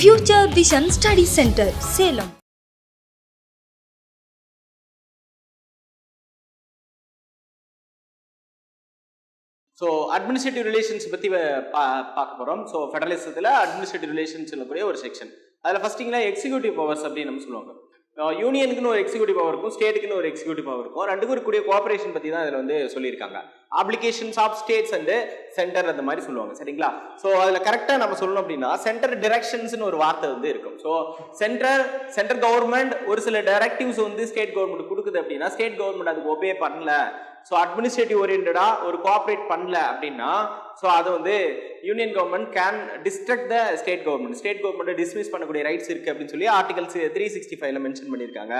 Future Vision Study Center, Salem. So administrative relations பற்றி பார்க்க போகிறோம். ஸோ ஃபெடரலிசத்தில் அட்மினிஸ்ட்ரேட்டிவ் ரிலேஷன்ஸ் சொல்லக்கூடிய ஒரு செக்ஷன். அதில் ஃபஸ்ட்டிங்கில் எக்ஸிக்யூட்டிவ் பவர்ஸ் அப்படின்னு நம்ம சொல்லுவாங்க. யூனியனுக்குன்னு ஒரு எக்ஸிக்யூட்டிவ் பவர் இருக்கும், ஸ்டேட்டுக்குன்னு ஒரு எக்ஸிக்யூட்டிவ் பவர் இருக்கும். ரெண்டுக்கும் இருக்கக்கூடிய கோஆபரேஷன் பற்றி தான் இதில் வந்து சொல்லியிருக்காங்க. Applications of states and centre அந்த மாதிரி சொல்லுவாங்க, சரிங்களா? ஸோ அதில் கரெக்டாக நம்ம சொல்லணும் அப்படின்னா சென்டர் டிரெக்ஷன்ஸ்னு ஒரு வார்த்தை வந்து இருக்கும். ஸோ சென்ட்ரல் கவர்மெண்ட் ஒரு சில டைரக்டிவ்ஸ் வந்து ஸ்டேட் கவர்மெண்ட் கொடுக்குது அப்படின்னா ஸ்டேட் கவர்மெண்ட் அதுக்கு ஒபே பண்ணல, ஸோ அட்மினிஸ்ட்ரேட்டிவ் ஓரியன்டா ஒரு கோஆப்ரேட் பண்ணல அப்படின்னா ஸோ அது வந்து union government can destruct the state government dismiss பண்ணக்கூடிய ரைட்ஸ் இருக்கு அப்படின்னு சொல்லி ஆர்டிகல்ஸ் 365ல மென்ஷன் பண்ணியிருக்காங்க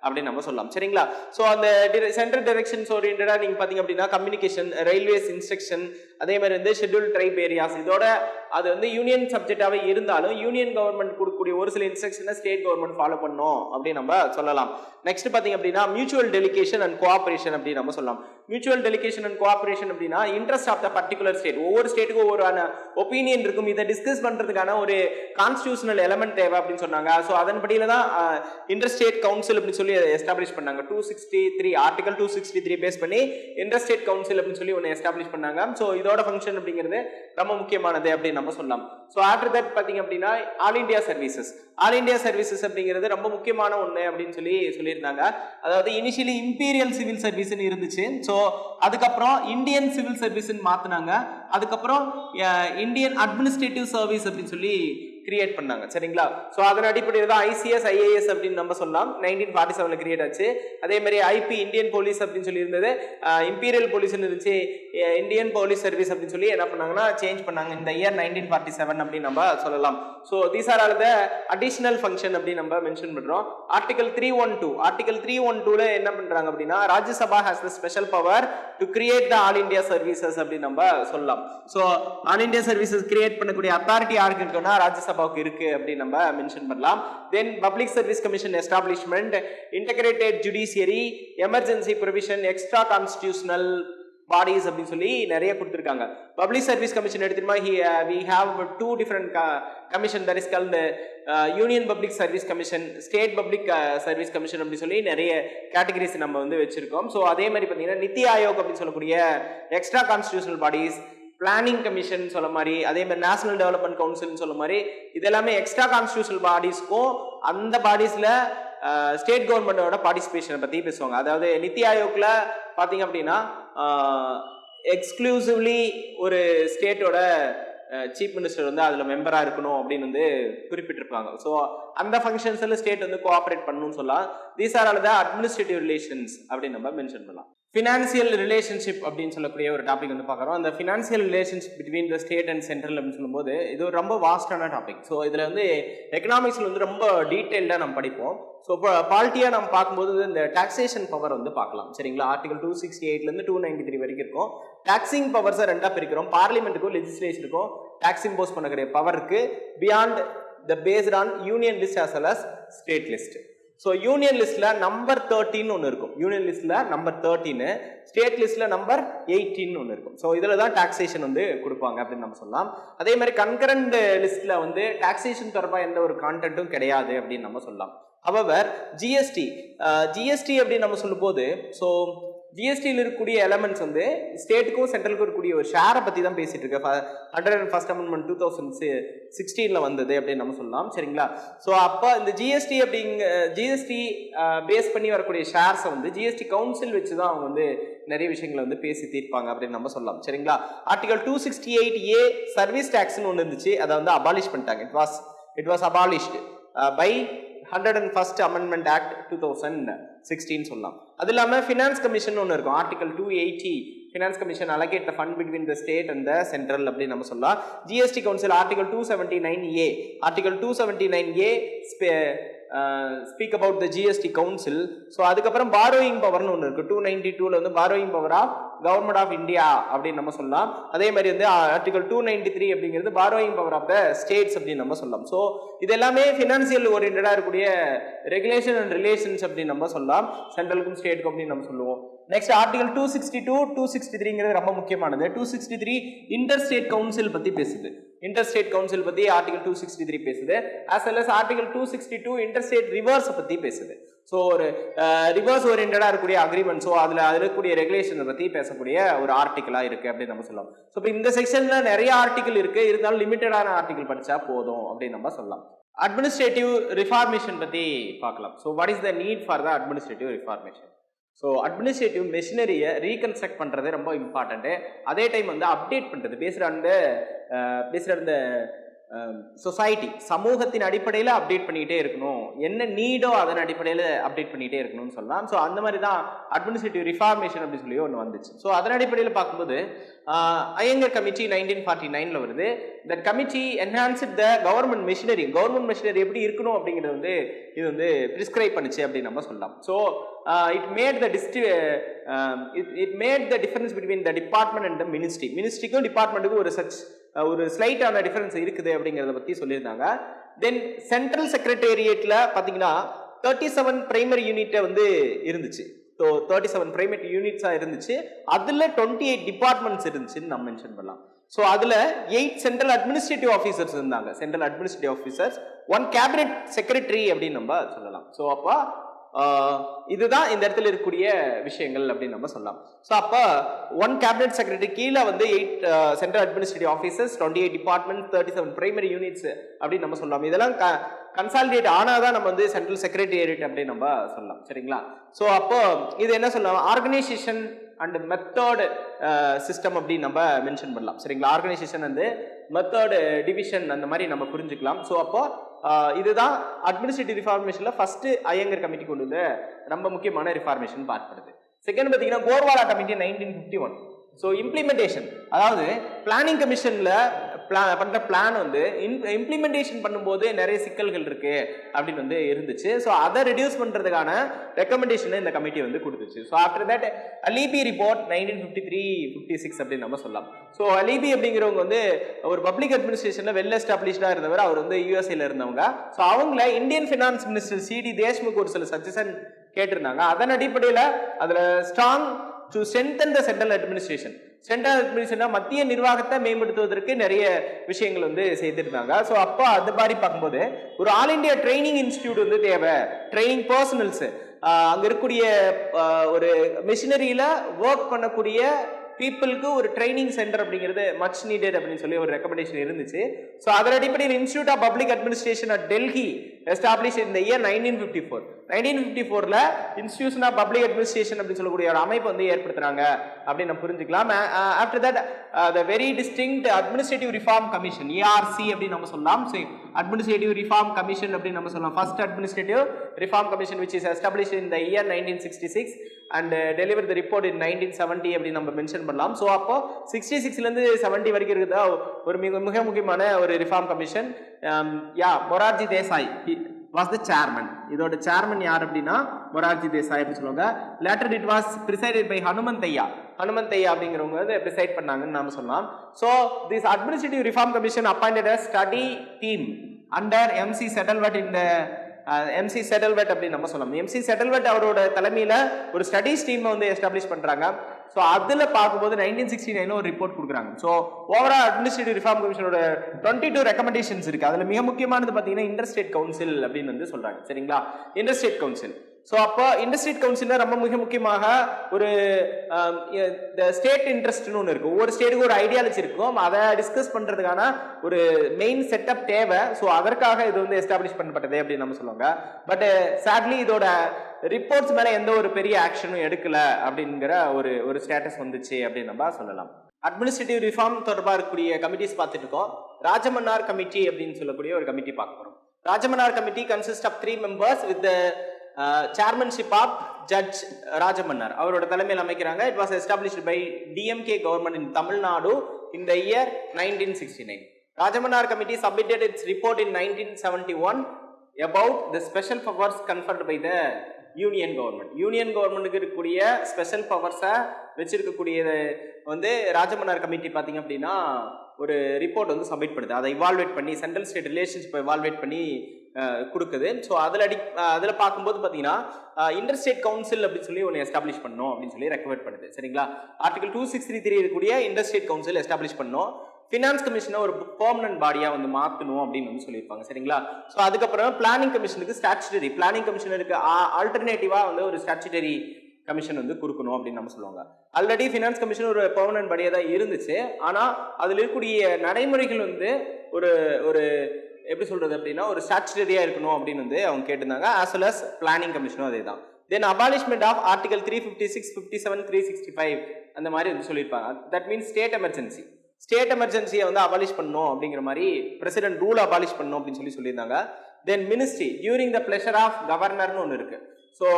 அப்படின்னு நம்ம சொல்லலாம், சரிங்களா? ஸோ அந்த சென்ட்ரல் டைரக்ஷன்ஸ் ஓரியன்டா நீங்க பாத்தீங்க அப்படின்னா கம்யூனிகேஷன், ரயில்வேஸ் இன்ஸ்ட்ரக்ஷன், அதே மாதிரி வந்து ஷெட்யூல் ட்ரைப் ஏரியாஸ், இதோட அது வந்து யூனியன் சப்ஜெக்டாவே இருந்தாலும் யூனியன் கவர்மெண்ட் கொடுக்கக்கூடிய ஒரு சில இன்ஸ்ட்ரக்ஷனை ஸ்டேட் கவர்மெண்ட் ஃபாலோ பண்ணும் அப்படின்னு நம்ம சொல்லலாம். நெக்ஸ்ட் பாத்தீங்க அப்படின்னா மியூச்சுவல் டெலிகேஷன் அண்ட் கோஆபரேஷன் அப்படின்னு நம்ம சொல்லலாம். மியூச்சுவல் டெலிகேஷன் அண்ட் கோஆபரேஷன் அப்படின்னா interest of the particular state, ஒவ்வொரு ஸ்டேட்டுக்கும் ஒவ்வொரு ஒப்பீனியன் இருக்கும், இதை டிஸ்கஸ் பண்றதுக்கான ஒரு கான்ஸ்டிடியூஷனல் எலமெண்ட் தேவை அப்படின்னு சொன்னாங்க. ஸோ அதன்படியில தான் இன்டர் ஸ்டேட் கவுன்சில் அப்படின்னு சொல்லி எஸ்டாப்ளிஷ் பண்ணாங்க. 263 ஆர்டிகல் 263 பேஸ் பண்ணி இன்டர் ஸ்டேட் கவுன்சில் அப்படின்னு சொல்லி ஒன்று எஸ்டாப்ளிஷ் பண்ணாங்க. ஸோ இதோட ஃபங்க்ஷன் அப்படிங்கிறது ரொம்ப முக்கியமானது அப்படின்னு நம்ம சொல்லலாம். ஸோ ஆஃப்டர் தட் பாத்தீங்க அப்படின்னா ஆல் இண்டியா சர்வீசஸ் அப்படிங்கிறது ரொம்ப முக்கியமான ஒன்று அப்படின்னு சொல்லியிருந்தாங்க. அதாவது இனிஷியலி இம்பீரியல் சிவில் சர்வீஸ்னு இருந்துச்சு. ஸோ அதுக்கப்புறம் இந்தியன் சிவில் சர்வீஸ்ன்னு மாத்தினாங்க. அதுக்கப்புறம் இந்தியன் அட்மினிஸ்ட்ரேட்டிவ் சர்வீஸ் அப்படின்னு சொல்லி கிரியேட் பண்ணாங்க, சரிங்களா? ஸோ அதன் அடிப்படையில் தான் ICS IAS அப்படின்னு நம்ம சொல்லலாம். 1947 கிரியேட் ஆச்சு. அதே மாதிரி IP இந்தியன் போலீஸ் அப்படின்னு சொல்லி இருந்தது, இம்பீரியல் போலீஸ்னு இருந்துச்சு, இந்தியன் போலீஸ் சர்வீஸ் அப்படின்னு சொல்லி என்ன பண்ணாங்கன்னா சேஞ்ச் பண்ணாங்க இந்த இயர் 1947 அப்படின்னு நம்ம சொல்லலாம். So these are all the additional function அப்படின்னு நம்ம மென்ஷன் பண்றோம். ஆர்டிகல் 312ல என்ன பண்றாங்க அப்படின்னா Rajya Sabha has the special power to create the all India services அப்படின்னு நம்ம சொல்லலாம். So all India services create பண்ணக்கூடிய அத்தாரிட்டி யாருக்கு இருக்குன்னா ராஜ்யசபாவுக்கு இருக்கு அப்படின்னு நம்ம மென்ஷன் பண்ணலாம். தென் public service commission establishment, integrated judiciary, emergency provision, extra constitutional bodies அப்படின்னு சொல்லி நிறைய கொடுத்திருக்காங்க. Public service commission எடுத்துமா we have two different commission, that is called union public service commission, state public service commission அப்படி சொல்லி நிறைய categories நம்ம வந்து வச்சிருக்கோம். ஸோ அதே மாதிரி பார்த்தீங்கன்னா நித்தி ஆயோக் அப்படின்னு சொல்லக்கூடிய extra constitutional bodies, planning commission சொல்ல மாதிரி, அதே மாதிரி நேஷனல் டெவலப்மெண்ட் கவுன்சில் சொல்ல மாதிரி, இதெல்லாமே எக்ஸ்ட்ரா கான்ஸ்டிடியூஷனல் பாடிஸ்க்கும் அந்த பாடிஸ்ல ஸ்டேட் கவர்மெண்டோட பார்ட்டிசிபேஷனை பத்தி பேசுவாங்க. அதாவது நித்தி ஆயோக்ல பாத்தீங்க அப்படின்னா எக்ஸ்க்ளூசிவ்லி ஒரு ஸ்டேட்டோட சீஃப் மினிஸ்டர் வந்து அதுல மெம்பரா இருக்கணும் அப்படின்னு வந்து குறிப்பிட்டிருப்பாங்க. ஸோ அந்த ஃபங்க்ஷன்ஸ்ல ஸ்டேட் வந்து கோஆபரேட் பண்ணணும்னு சொல்லலாம். These are all the administrative relations அப்படின்னு நம்ம மென்ஷன் பண்ணலாம். ஃபினான்சியல் ரிலேஷன்ஷிப் அப்படின்னு சொல்லக்கூடிய ஒரு டாபிக் வந்து பார்க்குறோம். அந்த financial relationship between the state and central அப்படின்னு சொல்லும்போது இது ஒரு ரொம்ப வாஸ்டான டாபிக். ஸோ இதில் வந்து எக்கனாமிக்ஸில் வந்து ரொம்ப டீட்டெயில்டாக நம்ம படிப்போம். ஸோ இப்போ பாலிட்டியாக நம்ம பார்க்கும்போது இந்த டாக்ஸேஷன் பவர் வந்து பார்க்கலாம், சரிங்களா? ஆர்டிகல் 268 293 வரைக்கும் இருக்கும். டாக்ஸிங் பவர்ஸை ரெண்டாக பிரிக்கிறோம். பார்லிமெண்ட்டுக்கும் லெஜிஸ்லேஷனுக்கும் டாக்ஸ் இம்போஸ் பண்ணக்கூடிய பவர் இருக்கு, beyond the based on union list as well as state list. So union லிஸ்ட்ல நம்பர் 13 ஒன்று இருக்கும், யூனியன் லிஸ்ட்ல நம்பர் 13, ஸ்டேட் லிஸ்ட்ல நம்பர் 18 ஒன்று இருக்கும். ஸோ இதில் தான் டாக்ஸேஷன் வந்து கொடுப்பாங்க அப்படின்னு நம்ம சொல்லலாம். அதே மாதிரி கன்கரண்ட் லிஸ்ட்ல வந்து டாக்ஸேஷன் தொடர்பாக எந்த ஒரு கான்டென்ட்டும் கிடையாது அப்படின்னு நம்ம சொல்லலாம். ஹவவர் ஜிஎஸ்டி அப்படின்னு நம்ம சொல்லும் போது, ஸோ ஜிஎஸ்டியில் இருக்கக்கூடிய எலமெண்ட்ஸ் வந்து ஸ்டேட்டுக்கும் சென்ட்ரலுக்கும் இருக்கக்கூடிய ஒரு ஷேரை பற்றி தான் பேசிட்டு இருக்கு. 101st Amendment 2016 வந்தது அப்படின்னு நம்ம சொல்லலாம், சரிங்களா? ஸோ அப்போ இந்த ஜிஎஸ்டி பேஸ் பண்ணி வரக்கூடிய ஷேர்ஸை வந்து ஜிஎஸ்டி கவுன்சில் வச்சு தான் அவங்க வந்து நிறைய விஷயங்களை வந்து பேசி தீர்ப்பாங்க அப்படின்னு நம்ம சொல்லலாம், சரிங்களா? ஆர்டிகல் 268A சர்வீஸ் டேக்ஸ்னு ஒன்று இருந்துச்சு, அதை வந்து அபாலிஷ் பண்ணிட்டாங்க. It was abolished by 101st Amendment Act 2016 சொல்லலாம். அது இல்லாமல் ஃபினான்ஸ் கமிஷன் ஒன்று இருக்கும். Article 280 finance commission allocate the fund between the state and the central அப்படின்னு நம்ம சொல்லலாம். GST council article 279A speak about the GST council. So அதுக்கப்புறம் borrowing பவர்னு ஒன்று இருக்கு. 292ல வந்து borrowing power of government of India அப்படின்னு நம்ம சொல்லலாம். அதே மாதிரி வந்து ஆர்டிகல் 293 அப்படிங்கிறது borrowing power of the states அப்படின்னு நம்ம சொல்லலாம். ஸோ இது எல்லாமே ஃபினான்சியல் ஓரியன்டா இருக்கக்கூடிய ரெகுலேஷன் அண்ட் ரிலேஷன்ஸ் அப்படின்னு நம்ம சொல்லலாம். சென்ட்ரலுக்கும் ஸ்டேட்டுக்கும் அப்படின்னு நம்ம சொல்லுவோம். நெக்ஸ்ட் ஆர்டிகல் 262 263ங்கிறது ரொம்ப முக்கியமானது. 263 இன்டர் ஸ்டேட் கவுன்சில் பத்தி பேசுது. இன்டர் ஸ்டேட் கவுன்சில் பத்தி ஆர்டிகல் 263 பேசுது. as well as article 262 inter state reverse பத்தி பேசுது. ஸோ ஒரு ரிவர்ஸ் ஓரியன்டா இருக்கக்கூடிய அக்ரிமெண்ட், ஸோ அதில் இருக்கக்கூடிய ரெகுலேஷனை பற்றி பேசக்கூடிய ஒரு ஆர்டிக்கலாக இருக்குது அப்படின்னு நம்ம சொல்லலாம். ஸோ இப்போ இந்த செக்ஷனில் நிறைய ஆர்டிக்கல் இருக்குது, இருந்தாலும் லிமிட்டடான ஆர்டிக்கல் படித்தா போதும் அப்படின்னு நம்ம சொல்லலாம். அட்மினிஸ்ட்ரேட்டிவ் ரிஃபார்மேஷன் பற்றி பார்க்கலாம். So what is the need for the administrative reformation? ஸோ அட்மினிஸ்ட்ரேட்டிவ் மெஷினரியை ரீகன்ஸ்ட்ரக்ட் பண்ணுறது ரொம்ப இம்பார்ட்டண்ட்டு. அதே டைம் வந்து அப்டேட் பண்ணுறது பேசுகிற அந்த சொசைட்டி சமூகத்தின் அடிப்படையில் அப்டேட் பண்ணிக்கிட்டே இருக்கணும், என்ன நீடோ அதன் அடிப்படையில் அப்டேட் பண்ணிகிட்டே இருக்கணும்னு சொல்லலாம். ஸோ அந்த மாதிரி தான் அட்மினிஸ்ட்ரேட்டிவ் ரிஃபார்மேஷன் அப்படின்னு சொல்லி ஒன்று வந்துச்சு. ஸோ அதன் அடிப்படையில் பார்க்கும்போது ஐயங்கர் கமிட்டி 1949 வருது. That committee enhanced the government machinery எப்படி இருக்கணும் அப்படிங்கிறது வந்து இது வந்து பிரிஸ்கிரைப் பண்ணுச்சு அப்படின்னு நம்ம சொல்லலாம். So it made the difference between the department and the மினிஸ்ட்ரிக்கும் டிபார்ட்மெண்ட்டுக்கும் ஒரு ஸ்லைட்டான டிஃபரன்ஸ் இருக்குது அப்படிங்கிறத பற்றி சொல்லியிருந்தாங்க. தென் சென்ட்ரல் செக்ரட்டேரியேட்டில் பார்த்தீங்கன்னா 37 பிரைமரி யூனிட்டை வந்து இருந்துச்சு. ஸோ 37 பிரைமரி யூனிட்ஸாக இருந்துச்சு. அதில் 28 டிபார்ட்மெண்ட்ஸ் இருந்துச்சுன்னு நம்ம மென்ஷன் பண்ணலாம். ஸோ அதில் 8 சென்ட்ரல் அட்மினிஸ்ட்ரேட்டிவ் ஆஃபீஸர்ஸ் இருந்தாங்க. Central administrative officers, 1 cabinet secretary அப்படின்னு நம்ம சொல்லலாம். ஸோ அப்போ இதுதான் இந்த இடத்துல இருக்கக்கூடிய விஷயங்கள் அப்படின்னு நம்ம சொல்லலாம். ஸோ அப்போ 1 கேபினெட் செக்ரட்டரி கீழே வந்து 8 central administrative officers, 28 department, 37 primary units அப்படின்னு நம்ம சொல்லலாம். இதெல்லாம் கன்சாலிடேட் ஆனாதான் நம்ம வந்து சென்ட்ரல் செக்ரட்டேரியட் அப்படின்னு நம்ம சொல்லலாம். சரிங்களா? ஸோ அப்போ இது என்ன சொல்லலாம், ஆர்கனைசேஷன் அண்ட் மெத்தட் சிஸ்டம் அப்படின்னு நம்ம மென்ஷன் பண்ணலாம். சரிங்களா? ஆர்கனைசேஷன் வந்து மெத்தட் டிவிஷன் அந்த மாதிரி நம்ம புரிஞ்சுக்கலாம். ஸோ அப்போ இதுதான் அட்மினிஸ்ட்ரேட்டிவ் ரிஃபார்மேஷன்ல ஃபர்ஸ்ட் ஐயங்கர் கமிட்டி கொண்டு வந்து ரொம்ப முக்கியமான ரிஃபார்மேஷன் பார்க்கப்படுது. செகண்ட் பார்த்தீங்கன்னா கோர்வாலா கமிட்டி 1951. ஸோ இம்ப்ளிமெண்டேஷன், அதாவது பிளானிங் கமிஷன்ல பண்ற பிளான் வந்து இம்ப்ளிமெண்டேஷன் பண்ணும்போது நிறைய சிக்கல்கள் இருக்கு அப்படின்னு வந்து இருந்துச்சு. ஸோ அதை ரெடியூஸ் பண்றதுக்கான ரெக்கமெண்டேஷன் இந்த கமிட்டி வந்து கொடுத்துச்சு. So after that alibi report 1953-56 அப்படின்னு நம்ம சொல்லலாம். ஸோ அலிபி அப்படிங்கிறவங்க வந்து ஒரு பப்ளிக் அட்மினிஸ்ட்ரேஷன்ல வெல் எஸ்டாப்ளிஷ்டா இருந்தவர். அவர் வந்து யூஎஸ்ஏல இருந்தவங்க. ஸோ அவங்கள Indian finance minister CD Deshmukh ஒரு சில சஜஷன் கேட்டிருந்தாங்க. அதன் அடிப்படையில் அதுல strong to strengthen the central administration, central administration மத்திய நிர்வாகத்தை மேம்படுத்துவதற்கு நிறைய விஷயங்கள் வந்து செய்திருந்தாங்க. ஸோ அப்போ அது மாதிரி பார்க்கும்போது ஒரு ஆல் இண்டியா ட்ரைனிங் இன்ஸ்டிடியூட் வந்து தேவை, ட்ரைனிங் பர்சனல்ஸ் அங்கே இருக்கக்கூடிய ஒரு மிஷினரியில ஒர்க் பண்ணக்கூடிய பீப்புளுக்கு ஒரு ட்ரைனிங் சென்டர் அப்படிங்கிறது மச் நீடட் அப்படின்னு சொல்லி ஒரு ரெக்கமெண்டேஷன் இருந்துச்சு. ஸோ அதன் அடிப்படையில் institute of public administration at Delhi establish in the year 1954. 1954ல இன்ஸ்டிடியூஷன் ஆஃப் பப்ளிக் அட்மினிஸ்ட்ரேஷன் அப்படின்னு சொல்லக்கூடிய ஒரு அமைப்பு வந்து ஏற்படுத்துறாங்க அப்படின்னு நம்ம புரிஞ்சுக்கலாம். After that the very distinct administrative reform commission ARC அப்படின்னு நம்ம சொல்லலாம். ஸோ அட்மினிஸ்ட்ரேட்டிவ் ரிஃபார்ம் கமிஷன் அப்படின்னு நம்ம சொல்லலாம். First administrative reform commission which is established in the year 1966 and delivered the report in 1970 அப்படின்னு நம்ம மென்ஷன் பண்ணலாம். ஸோ அப்போ 66லேருந்து 70 வரைக்கும் இருக்குதா ஒரு மிக முக்கியமான ஒரு reform commission. Morarji Desai was the chairman. இதோட சேர்மன் யார் அப்படின்னா மொரார்ஜி தேசாய் அப்படின்னு சொல்லுவாங்க. Later it was presided by Hanumanthaiya அப்படிங்கிறவங்க வந்து ப்ரிசைட் பண்ணாங்கன்னு நாம சொல்லலாம். So this administrative reform commission appointed a study team under MC Setalvad இந்த எம்சி செட்டல்வெட் அப்படின்னு நம்ம சொல்லலாம். எம்சி செட்டல்வெட் அவரோட தலைமையில ஒரு ஸ்டடிஸ் டீம் வந்து எஸ்டாப்ளிஷ் பண்றாங்க. ஸோ அதில் பார்க்கும்போது 1969 ஒரு ரிப்போர்ட் கொடுக்குறாங்க. ஸோ ஓவரால் அட்மினிஸ்ட்ரேட்டிவ் ரிஃபார்ம் கமிஷனோட 22 ரெக்கமெண்டேஷன்ஸ் இருக்கு. அதில் மிக முக்கியமானது பார்த்தீங்கன்னா இன்டர்ஸ்டேட் கவுன்சில் அப்படின்னு வந்து சொல்றாங்க. சரிங்களா? Interstate council. ஸோ அப்போ இண்டஸ்ட்ரியல் கவுன்சில்ல ரொம்ப மிக முக்கியமாக ஒரு ஸ்டேட் இன்ட்ரெஸ்ட்னு ஒன்று இருக்கும். ஒவ்வொரு ஸ்டேட்டுக்கு ஒரு ஐடியாலஜி இருக்கும். அதை டிஸ்கஸ் பண்றதுக்கான ஒரு மெயின் செட்டப் தேவை. ஸோ அதற்காக இது வந்து எஸ்டாப்ளிஷ் பண்ணப்பட்டது அப்படின்னு நம்ம சொல்லுவாங்க. பட் சேட்லி இதோட ரிப்போர்ட்ஸ் மேல எந்த ஒரு பெரிய ஆக்ஷனும் எடுக்கல அப்படிங்கிற ஒரு ஸ்டேட்டஸ் வந்துச்சு அப்படின்னு நம்ம சொல்லலாம். அட்மினிஸ்ட்ரேட்டிவ் ரிஃபார்ம் தொடர்பாக இருக்கக்கூடிய கமிட்டிஸ் பார்த்துட்டு இருக்கோம். ராஜமன்னார் கமிட்டி அப்படின்னு சொல்லக்கூடிய ஒரு கமிட்டி பார்க்க போறோம். Rajamannar committee consist of 3 members with chairmanship of Judge Rajamannar அவரோட தலைமையில் அமைக்கிறாங்க. It was established by DMK government in Tamil Nadu in the year 1969. Rajamannar committee submitted its report in 1971 about the special powers conferred by the union கவர்மெண்ட்டுக்கு இருக்கக்கூடிய special பவர்ஸை வச்சிருக்கக்கூடியது வந்து Rajamannar committee பார்த்தீங்க அப்படின்னா ஒரு report வந்து சப்மிட் பண்ணுது. அதை இவால்வேட் பண்ணி சென்ட்ரல் ஸ்டேட் ரிலேஷன்ஷிப்பை இவால்வேட் பண்ணி கொடுக்குது. ஸோ அதில் பார்க்கும்போது பார்த்தீங்கன்னா இன்டர்ஸ்டேட் கவுன்சில் அப்படின்னு சொல்லி ஒன்று எஸ்டாப்ளிஷ் பண்ணணும் அப்படின்னு சொல்லி ரெக்கமெண்ட் பண்ணுது. சரிங்களா? ஆர்டிகல் 2633 இருக்கக்கூடிய இன்டர்ஸ்டேட் கவுன்சில் எஸ்டாப்ளிஷ் பண்ணணும். ஃபினான்ஸ் கமிஷனை ஒரு பெர்மனன்ட் பாடியாக வந்து மாற்றணும் அப்படின்னு வந்து சொல்லியிருப்பாங்க. சரிங்களா? ஸோ அதுக்கப்புறம் பிளானிங் கமிஷனுக்கு ஸ்டாச்சுட்டரி, பிளானிங் கமிஷனருக்கு ஆல்டர்னேட்டிவாக வந்து ஒரு ஸ்டாச்சுட்டரி கமிஷன் வந்து கொடுக்கணும் அப்படின்னு நம்ம சொல்லுவாங்க. ஆல்ரெடி ஃபினான்ஸ் கமிஷன் ஒரு பெர்மனன்ட் பாடியாக தான் இருந்துச்சு. ஆனால் அதில் இருக்கக்கூடிய நடைமுறைகள் வந்து ஒரு ஒரு எப்படி சொல்றது அப்படின்னா ஒரு ஸ்டாச்சுட்டரியா இருக்கணும் அப்படின்னு வந்து அவங்க கேட்டிருந்தாங்க. ஆஸ் வெல் அஸ் பிளானிங் கமிஷனும் அதே தான். தென் அபாலிஷ்மெண்ட் ஆஃப் ஆர்டிகல் 356, 57, 365 அந்த மாதிரி வந்து சொல்லியிருப்பாங்க. That means state emergency. State எமர்ஜென்சியை வந்து அபாலிஷ் பண்ணணும் அப்படிங்கிற மாதிரி பிரசிடென்ட் ரூல் அபாலிஷ் பண்ணணும் அப்படின்னு சொல்லியிருந்தாங்க. Then ministry during the pleasure of கவர்னர்னு ஒன்று இருக்கு. ஸோ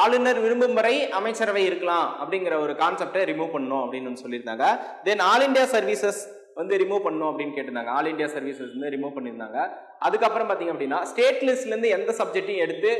ஆளுநர் விரும்பும் வரை அமைச்சரவை இருக்கலாம் அப்படிங்கிற ஒரு கான்செப்டை ரிமூவ் பண்ணணும் அப்படின்னு சொல்லியிருந்தாங்க. தென் ஆல் இண்டியா சர்வீசஸ் வந்து ரிமூவ் பண்ணணும் அப்படின்னு கேட்டிருந்தாங்க. ஆல் இண்டியா சர்வீசஸ் வந்து ரிமூவ் பண்ணியிருந்தாங்க. அதுக்கப்புறம் பார்த்தீங்க அப்படின்னா ஸ்டேட் லிஸ்ட்லேருந்து எந்த சப்ஜெக்டையும் எடுத்து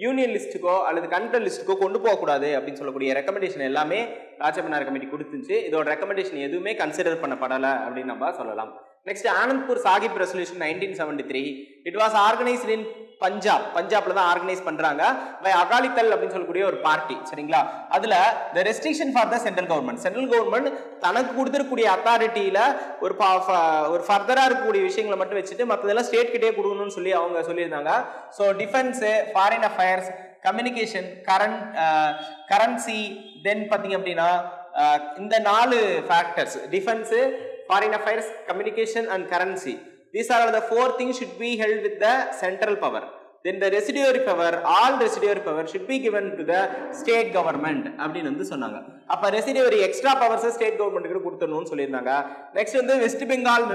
யூனியன் லிஸ்ட்டுக்கோ அல்லது கண்ட்ரோல் லிஸ்ட்டுக்கோ கொண்டு போகக்கூடாது அப்படின்னு சொல்லக்கூடிய ரெக்கமெண்டேஷன் எல்லாமே ராஜமன்னார் கமிட்டி கொடுத்துச்சு. இதோட ரெக்கமெண்டேஷன் எதுவுமே கன்சிடர் பண்ணப்படலை அப்படின்னு நம்ம சொல்லலாம். Next Anandpur Sahib resolution 1973. It was organised இன் பஞ்சாப்ல தான் ஆர்கனைஸ் பண்றாங்க பை அகாலிதள் அப்படின்னு சொல்லக்கூடிய ஒரு பார்ட்டி. சரிங்களா? அதுல the restriction for the central government தனக்கு கொடுத்துருக்கூடிய அத்தாரிட்டியில ஒரு ஃபர்தரா இருக்கக்கூடிய விஷயங்களை மட்டும் வச்சுட்டு மற்றதெல்லாம் ஸ்டேட் கிட்டே கொடுக்கணும்னு சொல்லி அவங்க சொல்லியிருந்தாங்க. So defence, foreign affairs, communication, currency, then பார்த்தீங்க அப்படின்னா இந்த 4 factors defence, foreign affairs, communication and currency. These are the 4 things should be held with the central power. Then the residuary power, all residuary power should be given to the state government அப்படின்னு வந்து சொன்னாங்க. அப்ப residuary extra powers state கவர்மெண்ட்டுக்கு கொடுத்துடணும்னு சொல்லியிருந்தாங்க. Next வந்து west Bengal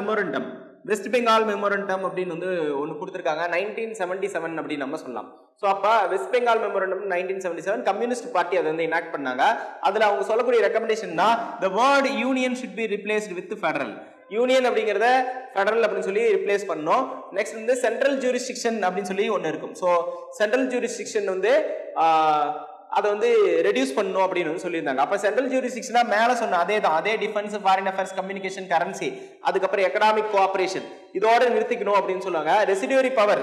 memorandum அப்படின்னு வந்து ஒன்று கொடுத்துருக்காங்க 1977 அப்படின்னு நம்ம சொல்லலாம். ஸோ அப்போ west Bengal memorandum 1977 communist party அதை வந்து இனாக்ட் பண்ணாங்க. அதில் அவங்க சொல்லக்கூடிய ரெக்கமெண்டேஷன் தான் the word union should be replaced with federal. Union அப்படிங்கிறத ஃபெடரல் அப்படின்னு சொல்லி ரிப்ளேஸ் பண்ணோம். நெக்ஸ்ட் வந்து சென்ட்ரல் ஜூரிஸ்டிக்ஷன் அப்படின்னு சொல்லி ஒன்று இருக்கும். ஸோ சென்ட்ரல் ஜூரிஸ்டிக்ஷன் வந்து அதை வந்து ரெடியூஸ் பண்ணணும் அப்படின்னு வந்து சொல்லியிருந்தாங்க. அப்போ சென்ட்ரல் ஜூரிஸ்டிக்ஷனா மேலே சொன்ன அதே defence, foreign affairs, communication, currency, அதுக்கப்புறம் எக்கனாமிக் கோஆபரேஷன் இதோட நிறுத்திக்கணும் அப்படின்னு சொல்லுவாங்க. ரெசிடியூரி பவர்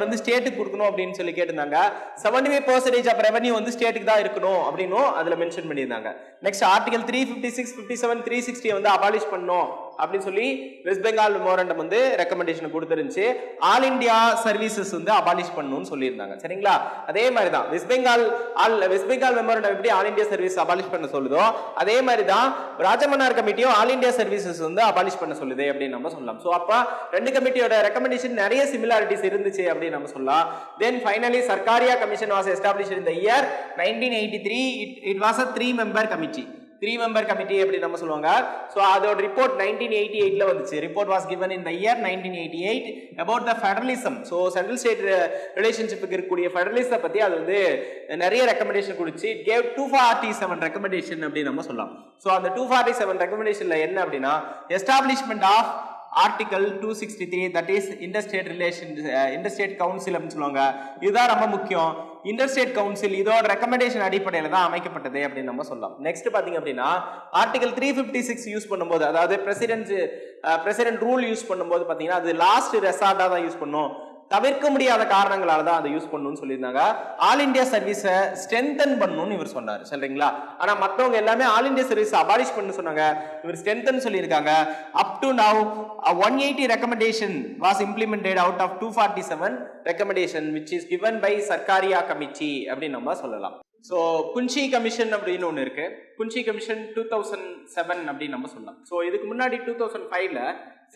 வந்து ஸ்டேட்டுக்கு கொடுக்கணும் அப்படின்னு சொல்லி கேட்டிருந்தாங்க. 75% ஆஃப் ரெவன்யூ வந்து ஸ்டேட்டுக்கு தான் இருக்கணும் அப்படின்னும் அதுல மென்ஷன் பண்ணியிருந்தாங்க. நெக்ஸ்ட் ஆர்டிகல் 356, 57, 360 வந்து அபாலிஷ் பண்ணணும் அப்படின்னு சொல்லி வெஸ்ட் பெங்கால் மெமோரண்டம் வந்து ரெக்கமெண்டேஷன் கொடுத்துருந்துச்சு. ஆல் இண்டியா சர்வீசஸ் வந்து அபாலிஷ் பண்ணணும்னு சொல்லியிருந்தாங்க. சரிங்களா? அதே மாதிரி தான் வெஸ்ட் பெங்கால் மெமோரண்டம் எப்படி ஆல் இண்டியா சர்வீஸ் அபாலிஷ் பண்ண சொல்லுதோ அதே மாதிரி தான் ராஜமன்னார் கமிட்டியும் ஆல் இண்டியா சர்வீசஸ் வந்து அபாலிஷ் பண்ண சொல்லுது அப்படின்னு நம்ம சொல்லலாம். ஸோ அப்போ 2 கமிட்டியோட ரெக்கமெண்டேஷன் நிறைய சிமிலாரிட்டிஸ் இருந்துச்சு அப்படின்னு நம்ம சொல்லலாம். Then finally Sarkaria commission was established in the year 1983. It was a 3-member committee அப்படி நம்ம சொல்லுவாங்க. ஸோ அதோட ரிப்போர்ட் 1988ல வந்துச்சு. Report was given in the year 1988 about the federalism. So central state ரிலேஷன்ஷிப்புக்கு இருக்கக்கூடிய ஃபெடரலிசத்தை பத்தி அது வந்து நிறைய ரெக்கமெண்டேஷன் கொடுத்து இட் கேவ் 247 ரெக்கமெண்டேஷன் அப்படின்னு நம்ம சொல்லலாம். ஸோ அந்த 247 ரெக்கமெண்டேஷன்ல என்ன அப்படின்னா establishment of article 263 that is interstate council அப்படின்னு சொல்லுவாங்க. இதுதான் ரொம்ப முக்கியம். இன்டர்ஸ்டேட் கவுன்சில் இதோட ரெக்கமெண்டேஷன் அடிப்படையில் தான் அமைக்கப்பட்டது அப்படின்னு நம்ம சொல்லலாம். நெக்ஸ்ட் பாத்தீங்க அப்படின்னா ஆர்டிகல் 356 யூஸ் பண்ணும்போது அதாவது பிரசிடென்ட் ரூல் யூஸ் பண்ணும்போது பாத்தீங்கன்னா அது லாஸ்ட் ரெசார்ட்டா தான் யூஸ் பண்ணும். தவிர்க்க முடியாத காரணங்களால தான் அதை யூஸ் பண்ணணும்னு சொல்லியிருந்தாங்க. ஆல் இண்டியா சர்வீஸை ஸ்ட்ரென்தன் பண்ணணும்னு இவர் சொன்னார். சரிங்களா? ஆனா மற்றவங்க எல்லாமே ஆல் இண்டியா சர்வீஸ் அபாலிஷ் பண்ண சொன்னாங்க. இவர் ஸ்ட்ரென்தன் சொல்லியிருக்காங்க. Up to now 180 recommendation was implemented out of 247 recommendation which is given by Sarkaria committee அப்படின்னு நம்ம சொல்லலாம். ஸோ குன்ஷி கமிஷன் அப்படின்னு ஒன்று இருக்கு. குன்ஷி கமிஷன் 2007 அப்படின்னு நம்ம சொல்லலாம். ஸோ இதுக்கு முன்னாடி 2005ல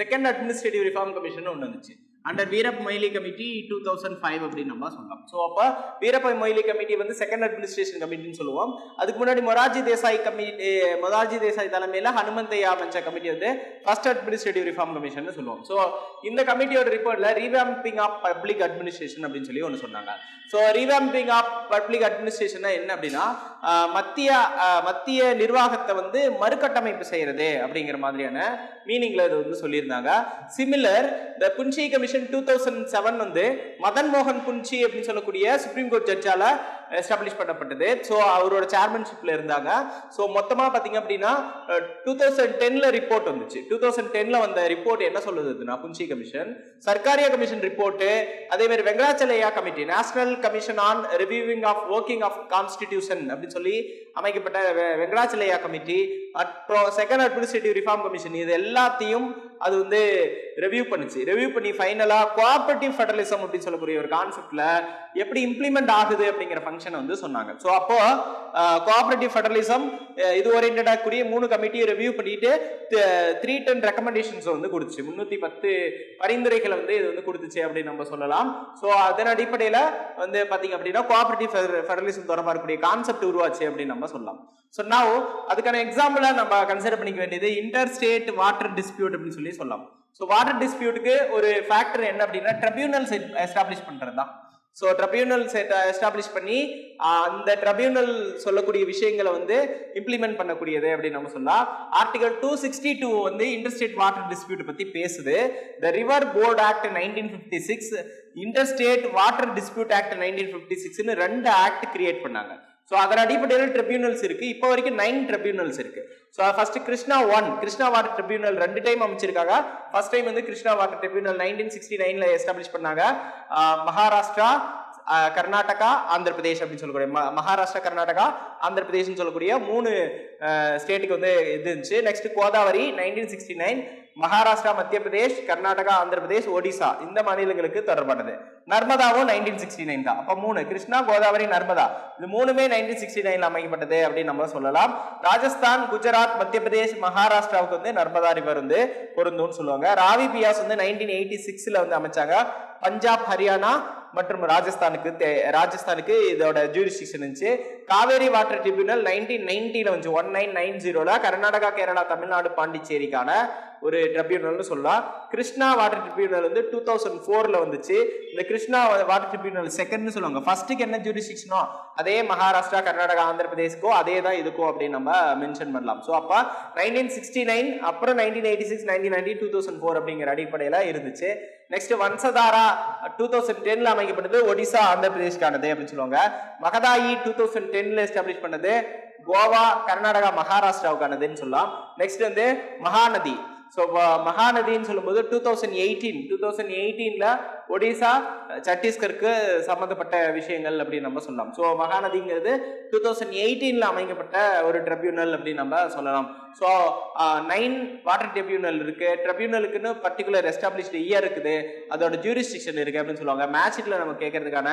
செகண்ட் அட்மினிஸ்ட்ரேட்டிவ் ரிஃபார்ம் கமிஷன் ஒன்று வந்துச்சு. அண்டர் வீரப்ப மொய்லி கமிட்டி 2005 அப்படின்னு நம்ம சொல்லலாம். ஸோ அப்போ வீரப்ப மொய்லி கமிட்டி வந்து செகண்ட் அட்மினிஸ்ட்ரேஷன் கமிட்டின்னு சொல்லுவோம். அதுக்கு முன்னாடி மொரார்ஜி தேசாய் தலைமையில் ஹனுமந்தையா மஞ்ச கமிட்டி வந்து ஃபர்ஸ்ட் அட்மினிஸ்ட்ரேட்டிவ் ரிஃபார்ம் கமிஷன் சொல்லுவோம். ஸோ இந்த கமிட்டியோட ரிப்போர்ட்ல ரீவாம்பிங் ஆஃப் பப்ளிக் அட்மினிஸ்ட்ரேஷன் அப்படின்னு சொல்லி ஒன்று சொன்னாங்க. So revamping of public administration என்ன அப்படின்னா மத்திய நிர்வாகத்தை வந்து மறுகட்டமைப்பு செய்யறது அப்படிங்கிற மாதிரியான மீனிங்ல இது வந்து சொல்லி சொல்லியிருந்தாங்க. சிமிலர் த புன்சி கமிஷன் 2007 வந்து மதன் மோகன் புன்சி அப்படின்னு சொல்லக்கூடிய சுப்ரீம் கோர்ட் ஜட்ஜால எஸ்டாப்ளிஷ் பண்ணப்பட்டது. ஸோ அவரோட சேர்மன்ஷிப்ல இருந்தாங்க. ஸோ மொத்தமா பாத்தீங்க அப்படின்னா 2010ல ரிப்போர்ட் வந்துச்சு. 2010ல வந்த ரிப்போர்ட் என்ன சொல்லுதுன்னா Punchhi commission Sarkaria commission report, அதே மாதிரி Venkatachaliah committee national commission on reviewing of working of constitution அப்படின்னு சொல்லி அமைக்கப்பட்ட வெங்கடாச்சலையா கமிட்டி, அப்புறம் செகண்ட் அட்மினிஸ்ட்ரேட்டிவ் ரிஃபார்ம் கமிஷன், இது எல்லாத்தையும் அது வந்து ரிவ்யூ பண்ணுச்சு. ரிவ்யூ பண்ணி ஃபைனலா கோஆபரேட்டிவ் ஃபெடரலிசம் அப்படின்னு சொல்லக்கூடிய ஒரு கான்செப்ட்ல எப்படி இம்ப்ளிமெண்ட் ஆகுது அப்படிங்கிற ஃபங்க்ஷன் வந்து சொன்னாங்க. ஸோ அப்போ கோஆபரேட்டிவ் ஃபெடரலிசம் இது ஓரியன்டா கூடிய 3 கமிட்டியை ரிவ்யூ பண்ணிட்டு 310 ரெக்கமெண்டேஷன்ஸ் வந்து கொடுத்துச்சு. 310 பரிந்துரைகளை வந்து இது வந்து கொடுத்துச்சு அப்படின்னு நம்ம சொல்லலாம். ஸோ அதன் அடிப்படையில வந்து பாத்தீங்க அப்படின்னா கோஆபரேட்டிவ் ஃபெடரலிசம் தொடர்பாக இருக்கக்கூடிய கான்செப்ட் உருவாச்சு அப்படின்னு நம்ம சொல்லலாம். ஸோ நவ் அதுக்கான எக்ஸாம்பிளா நம்ம கன்சிடர் பண்ணிக்க வேண்டியது இன்டர் ஸ்டேட் வாட்டர் டிஸ்பியூட் அப்படின்னு சொல்லலாம். ஸோ வாட்டர் டிஸ்பியூட்டுக்கு ஒரு ஃபேக்டர் என்ன அப்படின்னா ட்ரிபியூனல்ஸ் எஸ்டாப்ளிஷ் பண்றது தான். ஸோ ட்ரிபியூனல்ஸ் எஸ்டாப்ளிஷ் பண்ணி அந்த ட்ரிபியூனல் சொல்லக்கூடிய விஷயங்களை வந்து இம்ப்ளிமெண்ட் பண்ணக்கூடியது அப்படின்னு நம்ம சொல்லலாம். ஆர்டிகல் 262 வந்து இன்டர்ஸ்டேட் வாட்டர் டிஸ்பியூட் பத்தி பேசுது. The river board act 1956, interstate water dispute act 1956ன்னு 2 ஆக்ட் கிரியேட் பண்ணாங்க. ஸோ அதன் அடிப்படையில் ட்ரிபியூனல்ஸ் இருக்கு. இப்போ வரைக்கும் 9 ட்ரிபியூனல்ஸ் இருக்கு. ஸோ first Krishna water tribunal 2 time அமைச்சிருக்காங்க. ஃபர்ஸ்ட் டைம் வந்து கிருஷ்ணா வாட்டர் ட்ரிபியூனல் 1969ல எஸ்டாப்ளிஷ் பண்ணாங்க. மகாராஷ்டிரா, கர்நாடகா, ஆந்திர பிரதேஷ் அப்படின்னு சொல்லக்கூடிய மகாராஷ்டிரா, கர்நாடகா, ஆந்திர பிரதேஷ் சொல்லக்கூடிய 3 ஸ்டேட்டுக்கு வந்து இது இருந்துச்சு. நெக்ஸ்ட் கோதாவரி 1969, மகாராஷ்டிரா, மத்திய பிரதேஷ், கர்நாடகா, ஆந்திர பிரதேஷ், ஒடிசா இந்த மாநிலங்களுக்கு தொடர்பானது. நர்மதாவும் 1969 தான். அப்ப 3 கிருஷ்ணா, கோதாவரி, நர்மதா இது 3மே 1969ல அமைக்கப்பட்டது அப்படின்னு நம்ம சொல்லலாம். ராஜஸ்தான், குஜராத், மத்திய பிரதேஷ், மகாராஷ்டிராவுக்கு வந்து நர்மதா ரிவர் வந்து பொருந்தும்னு சொல்லுவாங்க. ராவி பியாஸ் வந்து 1986ல வந்து அமைச்சாங்க. பஞ்சாப், ஹரியானா மற்றும் ராஜஸ்தானுக்கு இதோட ஜூரிஸ்டிக்ஷன் இருந்துச்சு. காவேரி வாட்டர் ட்ரிபியூனல் 1990ல வந்து 1990ல கர்நாடகா, கேரளா, தமிழ்நாடு, பாண்டிச்சேரிக்கான ஒரு ட்ரிபியூனல்னு சொல்லலாம். கிருஷ்ணா வாட்டர் ட்ரிபியூனல் வந்து 2004ல வந்துச்சு. இந்த கிருஷ்ணா வாட்டர் ட்ரிபியூனல் செகண்ட்னு சொல்லுவாங்க. ஃபர்ஸ்ட்டுக்கு என்ன ஜூரிஸ்டிக்ஷனோ அதே மகாராஷ்டிரா, கர்நாடகா, ஆந்திர பிரதேஷ்க்கோ அதே தான் இதுக்கும் அப்படின்னு நம்ம மென்ஷன் பண்ணலாம். ஸோ அப்ப 1969 அப்புறம் 1986, 1990, 2004 அப்படிங்கிற அடிப்படையில இருந்துச்சு. நெக்ஸ்ட் வன்சதாரா 2010ல அமைக்கப்பட்டது. ஒடிசா, ஆந்திர பிரதேஷ்கானது அப்படின்னு சொல்லுவாங்க. மகதாயி 2010ல எஸ்டாப்ளிஷ் பண்ணது. கோவா, கர்நாடகா, மகாராஷ்டிராவுக்கானதுன்னு சொல்லலாம். நெக்ஸ்ட் வந்து மகாநதி. ஸோ மகாநதின்னு சொல்லும்போது 2018ல ஒடிசா, சத்தீஸ்கருக்கு சம்பந்தப்பட்ட விஷயங்கள் அப்படின்னு நம்ம சொல்லலாம். ஸோ மகாநதிங்கிறது 2018ல அமைக்கப்பட்ட ஒரு ட்ரிபியூனல் அப்படின்னு நம்ம சொல்லலாம். ஸோ 9 வாட்டர் ட்ரிபியூனல் இருக்கு. ட்ரிபியூனலுக்குன்னு பர்டிகுலர் எஸ்டாப்ளிஷ்டு இயர் இருக்குது, அதோட ஜூரிஸ்டிக்ஷன் இருக்கு அப்படின்னு சொல்லுவாங்க. மேட்ச்ல நம்ம கேட்கறதுக்கான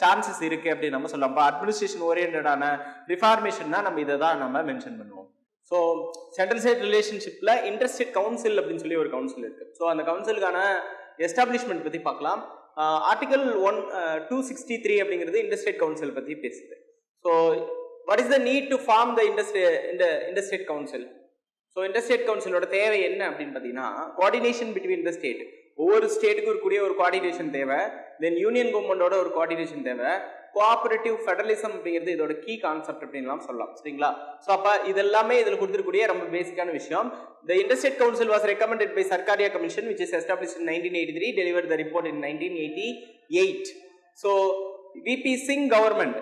சான்சஸ் இருக்கு அப்படின்னு நம்ம சொல்லலாம். அட்மினிஸ்ட்ரேஷன் ஓரியன்டான ரிஃபார்மேஷன் தான் நம்ம இதை தான் நம்ம மென்ஷன் பண்ணுவோம். ஸோ சென்ட்ரல் ஸ்டேட் ரிலேஷன்ஷிப்ல இன்டர்ஸ்டேட் கவுன்சில் அப்படின்னு சொல்லி ஒரு கவுன்சில் இருக்கு. ஸோ அந்த கவுன்சிலுக்கான எஸ்டாப்ளிஷ்மெண்ட் பத்தி பார்க்கலாம். ஆர்டிகல் 263 அப்படிங்கிறது இன்டர்ஸ்டேட் கவுன்சில் பத்தி பேசுது. So what is the need to form the interstate council? So interstate கவுன்சிலோட தேவை என்ன அப்படின்னு பார்த்தீங்கன்னா கோஆர்டினேஷன் பிட்வீன் த ஸ்டேட். ஒவ்வொரு ஸ்டேட்டுக்கு இருக்கக்கூடிய ஒரு கோஆர்டினேஷன் தேவை. தென் யூனியன் கவர்மெண்டோட ஒரு கோஆர்டினேஷன் தேவை. கோஆபரேட்டிவ் ஃபெடரலிசம் அப்படிங்கிறது இதோட கீ கான்செப்ட் அப்படின்லாம் சொல்லலாம். சரிங்களா? ஸோ அப்போ இதெல்லாமே இதில் கொடுத்துருக்கூடிய ரொம்ப பேசிக்கான விஷயம். The Interstate Council was recommended by Sarkaria Commission, which is established in 1983, delivered the report in 1988. So VP Singh government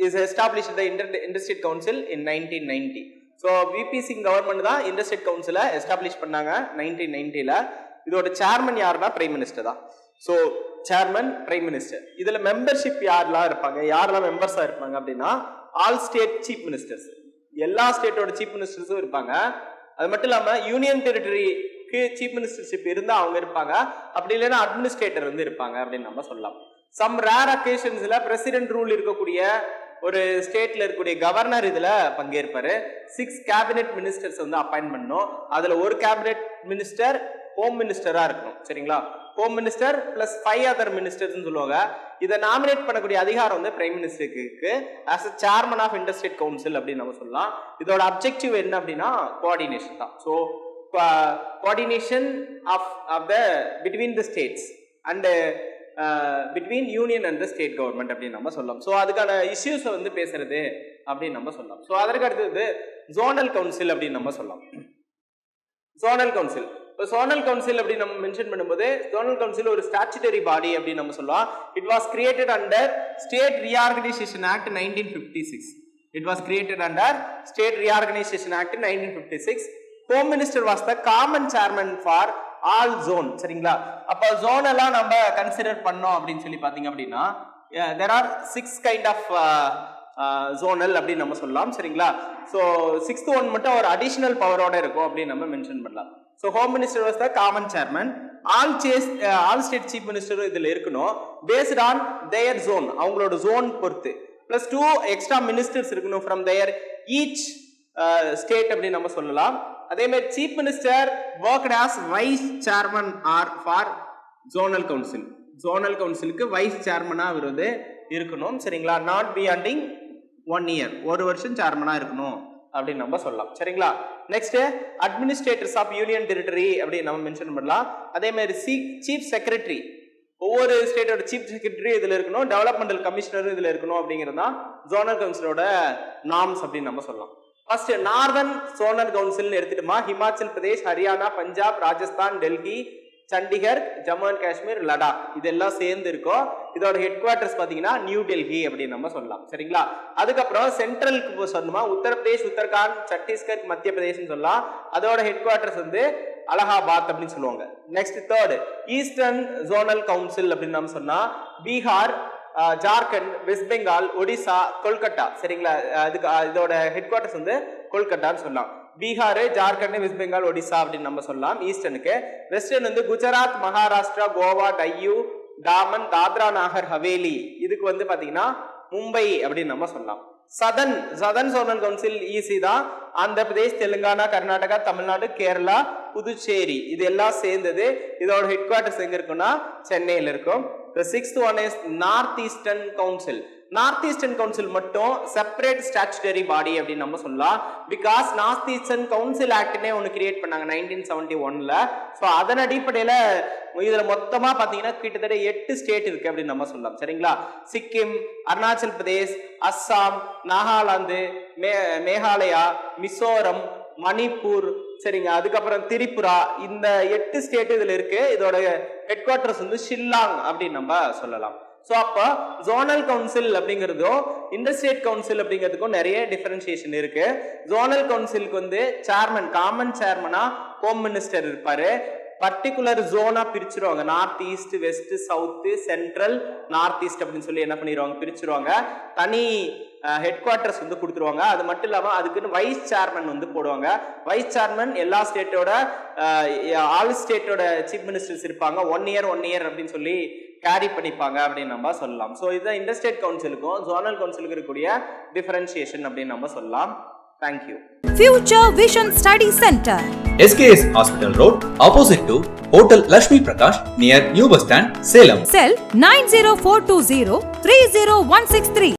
is established the Interstate Council in 1990. So VP Singh government தான் Interstate Council establish பண்ணாங்க 1990ல. இதோட chairman யாருன்னா prime minister தான். So chairman, prime minister. இதுல membership யாரெல்லாம் இருப்பாங்க, யாரெல்லாம் மெம்பர்ஸா இருப்பாங்க அப்படின்னா ஆல் ஸ்டேட் சீஃப் மினிஸ்டர்ஸ், எல்லா ஸ்டேட்டோட சீஃப் மினிஸ்டர்ஸும் இருப்பாங்க. அது மட்டும் இல்லாம யூனியன் டெரிட்டரிக்கு சீஃப் மினிஸ்டர்ஷிப் இருந்தா அவங்க இருப்பாங்க. அப்படி இல்லைன்னா அட்மினிஸ்ட்ரேட்டர் வந்து இருப்பாங்க அப்படின்னு நம்ம சொல்லலாம். சம் ரேர் அக்கேஷன்ஸ்ல பிரசிடென்ட் ரூல் இருக்கக்கூடிய ஒரு ஸ்டேட்ல இருக்கக்கூடிய கவர்னர் இதுல பங்கேற்பாரு. 6 கேபினெட் மினிஸ்டர்ஸ் வந்து அப்பாயின்ட் பண்ணணும். அதுல ஒரு கேபினெட் மினிஸ்டர் ஹோம் மினிஸ்டரா இருக்கணும். சரிங்களா? Home minister plus 5 other ministers சொல்லுவாங்க. இதை நாமினேட் பண்ணக்கூடிய அதிகாரம் வந்து பிரைம் மினிஸ்டருக்கு as a chairman of interstate council அப்படின்னு நம்ம சொல்லலாம். இதோட அப்ஜெக்டிவ் என்ன அப்படின்னா கோஆர்டினேஷன் தான். So coordination of the between the states and between union and the state government அப்படின்னு நம்ம சொல்லலாம். ஸோ அதுக்கான இஷ்யூஸை வந்து பேசுறது அப்படின்னு நம்ம சொல்லலாம். ஸோ அதற்கு அடுத்தது ஜோனல் கவுன்சில் அப்படின்னு நம்ம சொல்லலாம். ஜோனல் கவுன்சில் இப்போ ஜோனல் கவுன்சில் அப்படி நம்ம மென்ஷன் பண்ணும்போது ஜோனல் கவுன்சில் ஒரு ஸ்டாச்சுட்டரி பாடி அப்படின்னு நம்ம சொல்லலாம். It was created under state reorganisation act 1956. It was created under State Reorganization Act 1956. Home Minister was the common chairman for all zone. சரிங்களா? அப்ப zone எல்லாம் நம்ம கன்சிடர் பண்ணோம் அப்படின்னு சொல்லி பாத்தீங்க அப்படின்னா there are 6 kind of zonal அப்படின்னு நம்ம சொல்லலாம். சரிங்களா? So 6th one மட்டும் ஒரு அடிஷனல் பவரோட இருக்கும் அப்படின்னு நம்ம மென்ஷன் பண்ணலாம். So Home Minister was the common chairman. All state chief minister இதுல இருக்கணும். Based on their zone, அவங்களோட zone பொறுத்து. Plus 2 extra ministers இருக்கணும் from their each state அப்படின்னு நம்ம சொல்லலாம். அதே மாதிரி chief minister worked as vice chairman or for zonal council. zonal councilக்கு vice chairman-ஆ அவர் வந்து இருக்கணும். சரிங்களா? not beyonding 1 year, ஒரு வருஷம் chairman-ஆ இருக்கணும் அப்படின்னு நம்ம சொல்லலாம். சரிங்களா? Next administrators of union territory அப்படின்னு நம்ம மென்ஷன் பண்ணலாம். அதே மாதிரி சீஃப் செக்ரட்டரி, ஒவ்வொரு ஸ்டேட்டோட சீஃப் செக்ரட்டரி இதுல இருக்கணும், டெவலப்மெண்டல் கமிஷனர் இதுல இருக்கணும் அப்படிங்கிறது தான் ஜோனல் கவுன்சிலோட நார்ம்ஸ் அப்படின்னு நம்ம சொல்லலாம். ஃபர்ஸ்ட் நார்தர்ன் ஜோனல் கவுன்சில் எடுத்துட்டுமா, ஹிமாச்சல் பிரதேஷ், ஹரியானா, பஞ்சாப், ராஜஸ்தான், டெல்லி, சண்டிகர், ஜம்மு அண்ட் காஷ்மீர், லடாக் இதெல்லாம் சேர்ந்து இருக்கும். இதோட ஹெட் குவார்டர்ஸ் பாத்தீங்கன்னா நியூ டெல்லி அப்படின்னு நம்ம சொல்லலாம். சரிங்களா? அதுக்கப்புறம் சென்ட்ரலுக்கு சொன்னோமா, உத்தரப்பிரதேஷ், உத்தரகாண்ட், சத்தீஸ்கர், மத்திய பிரதேஷ்னு சொல்லலாம். அதோட ஹெட் குவார்டர்ஸ் வந்து அலகாபாத் அப்படின்னு சொல்லுவாங்க. Next third eastern zonal council அப்படின்னு நம்ம சொன்னா பீகார், ஜார்க்கண்ட், வெஸ்ட் பெங்கால், ஒடிசா, கொல்கட்டா. சரிங்களா? அதுக்கு இதோட ஹெட் குவார்டர்ஸ் வந்து கொல்கட்டான்னு சொல்லலாம். பீகார், ஜார்க்கண்ட், வெஸ்ட் பெங்கால், ஒடிசா அப்படின்னு நம்ம சொல்லலாம் ஈஸ்டர்னுக்கு. வெஸ்டர்ன் வந்து குஜராத், மகாராஷ்டிரா, கோவா, டையூ, டாமன், தாத்ரா நாகர் ஹவேலி, இதுக்கு வந்து பாத்தீங்கன்னா மும்பை அப்படின்னு நம்ம சொல்லலாம். சதர்ன் ஜோனல் கவுன்சில் ஈஸி தான். ஆந்திர பிரதேஷ், தெலுங்கானா, கர்நாடகா, தமிழ்நாடு, கேரளா, புதுச்சேரி இது எல்லாம் சேர்ந்தது. இதோட ஹெட் குவார்டர்ஸ் எங்க இருக்குன்னா சென்னையில் இருக்கும். The sixth one is North Eastern Council. North Eastern Council மட்டும் செப்பரேட் ஸ்டாச்சுட்டரி பாடி அப்படின்னு நம்ம சொல்லலாம். பிகாஸ் நார்த் ஈஸ்டர்ன் கவுன்சில் ஆக்ட்னே ஒன்று கிரியேட் பண்ணாங்க 1971ல. ஸோ அதன் அடிப்படையில் இதுல மொத்தமா பாத்தீங்கன்னா கிட்டத்தட்ட 8 ஸ்டேட் இருக்கு அப்படின்னு நம்ம சொல்லலாம். சரிங்களா? சிக்கிம், அருணாச்சல் பிரதேஷ், அஸ்ஸாம், நாகாலாந்து, மேகாலயா, மிசோரம், மணிப்பூர், சரிங்க, அதுக்கப்புறம் திரிபுரா, இந்த 8 ஸ்டேட் இதுல இருக்கு. இதோட ஹெட் குவார்டர்ஸ் வந்து ஷில்லாங் அப்படின்னு நம்ம சொல்லலாம். சோ அப்ப ஜோனல் கவுன்சில் அப்படிங்கிறதும் இன்டர்ஸ்டேட் கவுன்சில் அப்படிங்கிறதுக்கும் நிறைய டிஃபரன்சியேஷன் இருக்கு. ஜோனல் கவுன்சிலுக்கு வந்து சேர்மன், காமன் சேர்மனா ஹோம் மினிஸ்டர் இருப்பாரு. பர்டிகுலர் ஜோனா பிரிச்சிருவாங்க. North east, west, south, central, north east அப்படின்னு சொல்லி என்ன பண்ணிடுவாங்க, பிரிச்சிருவாங்க. தனி ஹெட் குவார்டர்ஸ் வந்து கொடுத்துருவாங்க. அது மட்டும் இல்லாம அதுக்குன்னு வைஸ் சேர்மன் வந்து போடுவாங்க. வைஸ் சேர்மன் எல்லா ஸ்டேட்டோட ஆல் ஸ்டேட்டோட சீஃப் மினிஸ்டர்ஸ் இருப்பாங்க. 1 இயர் அப்படின்னு சொல்லி கேரி பண்ணிப்பாங்க அப்படின்னு நம்ம சொல்லலாம். ஸோ இதுதான் இன்டர்ஸ்டேட் கவுன்சிலுக்கும் ஜோனல் கவுன்சிலுக்கு இருக்கக்கூடிய டிஃபரன்சியேஷன் அப்படின்னு நம்ம சொல்லலாம். Thank you. Future Vision Study Center, SKS Hospital Road, opposite to Hotel Lakshmi Prakash, near New Bus Stand, Salem. cell 90420 30163.